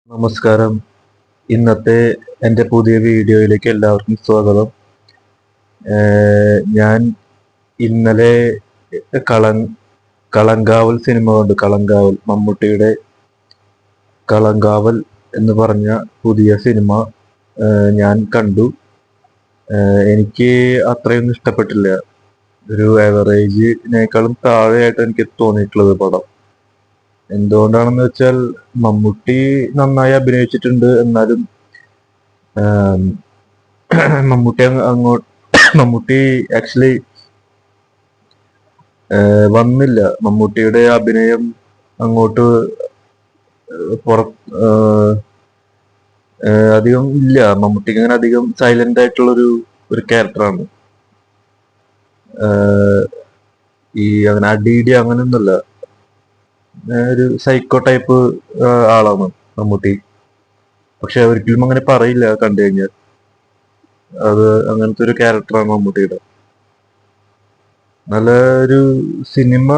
നമസ്കാരം. ഇന്നത്തെ എൻ്റെ പുതിയ വീഡിയോയിലേക്ക് എല്ലാവർക്കും സ്വാഗതം. ഞാൻ ഇന്നലെ കള- കളങ്കാവൽ സിനിമ കണ്ടു. കളങ്കാവൽ, മമ്മൂട്ടിയുടെ കളങ്കാവൽ എന്ന് പറഞ്ഞ പുതിയ സിനിമ ഞാൻ കണ്ടു. എനിക്ക് അത്രയൊന്നും ഇഷ്ടപ്പെട്ടില്ല. ഒരു ആവറേജിനേക്കാളും താഴെയായിട്ട് എനിക്ക് തോന്നിയിട്ടുള്ളത് പടം. എന്തുകൊണ്ടാണെന്ന് വെച്ചാൽ മമ്മൂട്ടി നന്നായി അഭിനയിച്ചിട്ടുണ്ട്. എന്നാലും ആം, മമ്മൂട്ടി മമ്മൂട്ടി ആക്ച്വലി വന്നില്ല. മമ്മൂട്ടിയുടെ അഭിനയം അങ്ങോട്ട് പുറ ആഹ്, അധികം ഇല്ല. മമ്മൂട്ടിക്ക് അങ്ങനെ അധികം സൈലന്റ് ആയിട്ടുള്ള ഒരു ക്യാരക്ടറാണ്. ഈ അങ്ങനെ അടിയിടി അങ്ങനെയൊന്നുമല്ല. ഒരു സൈക്കോ ടൈപ്പ് ആളാണ് മമ്മൂട്ടി. പക്ഷെ ഒരിക്കലും അങ്ങനെ പറയില്ല കണ്ടു കഴിഞ്ഞാൽ. അത് അങ്ങനത്തെ ഒരു ക്യാരക്ടറാണ് മമ്മൂട്ടിയുടെ. നല്ല ഒരു സിനിമ.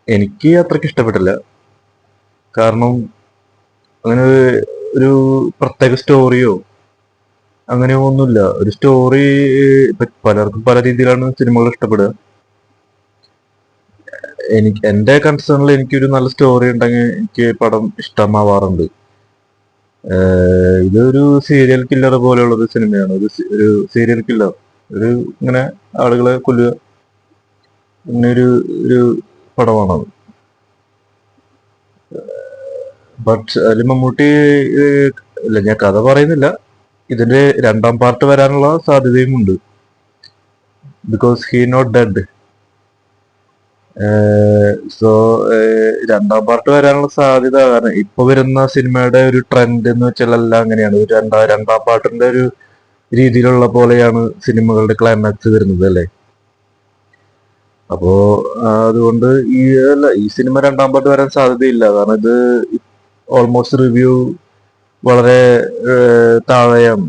എനിക്ക് അത്രയ്ക്ക് ഇഷ്ടപ്പെട്ടില്ല. കാരണം അങ്ങനെ ഒരു പ്രത്യേക സ്റ്റോറിയോ അങ്ങനെ ഒന്നുമില്ല. ഒരു സ്റ്റോറി പലർക്കും പല രീതിയിലാണ് സിനിമകൾ ഇഷ്ടപ്പെടുക. എന്റെ കൺസേണിൽ എനിക്കൊരു നല്ല സ്റ്റോറി ഉണ്ടെങ്കിൽ എനിക്ക് പടം ഇഷ്ടമാവാറുണ്ട്. ഇതൊരു സീരിയൽ കില്ലർ പോലെയുള്ള ഒരു സിനിമയാണ്. ഒരു സീരിയൽ കില്ലർ, ഒരു ഇങ്ങനെ ആളുകളെ കൊല്ലുക, ഇങ്ങനെ ഒരു പടമാണത്. ബട്ട് അതിൽ മമ്മൂട്ടി ഇല്ല, ഞാൻ കഥ പറയുന്നില്ല. ഇതിന്റെ രണ്ടാം പാർട്ട് വരാനുള്ള സാധ്യതയും ഉണ്ട്. Because he not dead. So രണ്ടാം പാർട്ട് വരാനുള്ള സാധ്യത, കാരണം ഇപ്പൊ വരുന്ന സിനിമയുടെ ഒരു ട്രെൻഡ് എന്ന് വെച്ചാൽ എല്ലാം അങ്ങനെയാണ്. ഒരു രണ്ടാം പാർട്ടിന്റെ ഒരു രീതിയിലുള്ള പോലെയാണ് സിനിമകളുടെ ക്ലൈമാക്സ് വരുന്നത്, അല്ലേ? അപ്പോ അതുകൊണ്ട് ഈ സിനിമ രണ്ടാം പാർട്ട് വരാൻ സാധ്യതയില്ല. കാരണം ഇത് ഓൾമോസ്റ്റ് റിവ്യൂ വളരെ താഴെയാണ്,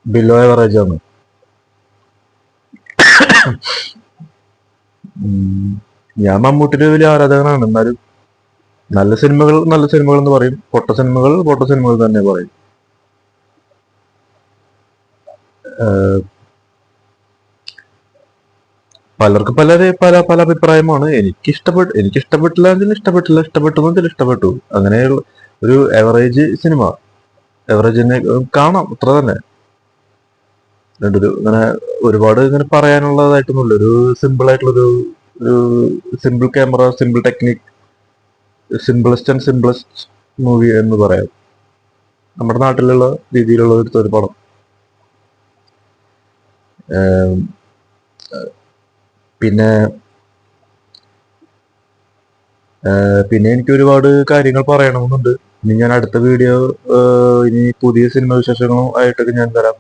ബിലോ എവറേജ് ആണ്. ഞാൻ മമ്മൂട്ടിയുടെ വലിയ ആരാധകനാണ്. എന്നാലും നല്ല സിനിമകൾ നല്ല സിനിമകൾ എന്ന് പറയും, പൊട്ട സിനിമകൾ പൊട്ട സിനിമകൾ തന്നെ പറയും. പലർക്കും പല പല അഭിപ്രായമാണ്. എനിക്ക് ഇഷ്ടപ്പെട്ടില്ല എങ്കിൽ ഇഷ്ടപ്പെട്ടില്ല, ഇഷ്ടപ്പെട്ടു എങ്കിൽ ഇഷ്ടപ്പെട്ടു. അങ്ങനെയുള്ള ഒരു എവറേജ് സിനിമ, എവറേജിനെ കാണാം, അത്ര തന്നെ. അങ്ങനെ ഒരുപാട് ഇങ്ങനെ പറയാനുള്ളതായിട്ടൊന്നുമില്ല. ഒരു സിമ്പിൾ ആയിട്ടുള്ളൊരു ഒരു simple camera, simple technique, simplest and simplest movie എന്ന് പറയാം. നമ്മുടെ നാട്ടിലുള്ള രീതിയിലുള്ള ഒരു പടം. പിന്നെ പിന്നെ എനിക്ക് ഒരുപാട് കാര്യങ്ങൾ പറയണമെന്നുണ്ട്. ഇനി ഞാൻ അടുത്ത വീഡിയോ, ഇനി പുതിയ സിനിമ വിശേഷങ്ങളും ആയിട്ടൊക്കെ ഞാൻ തരാം.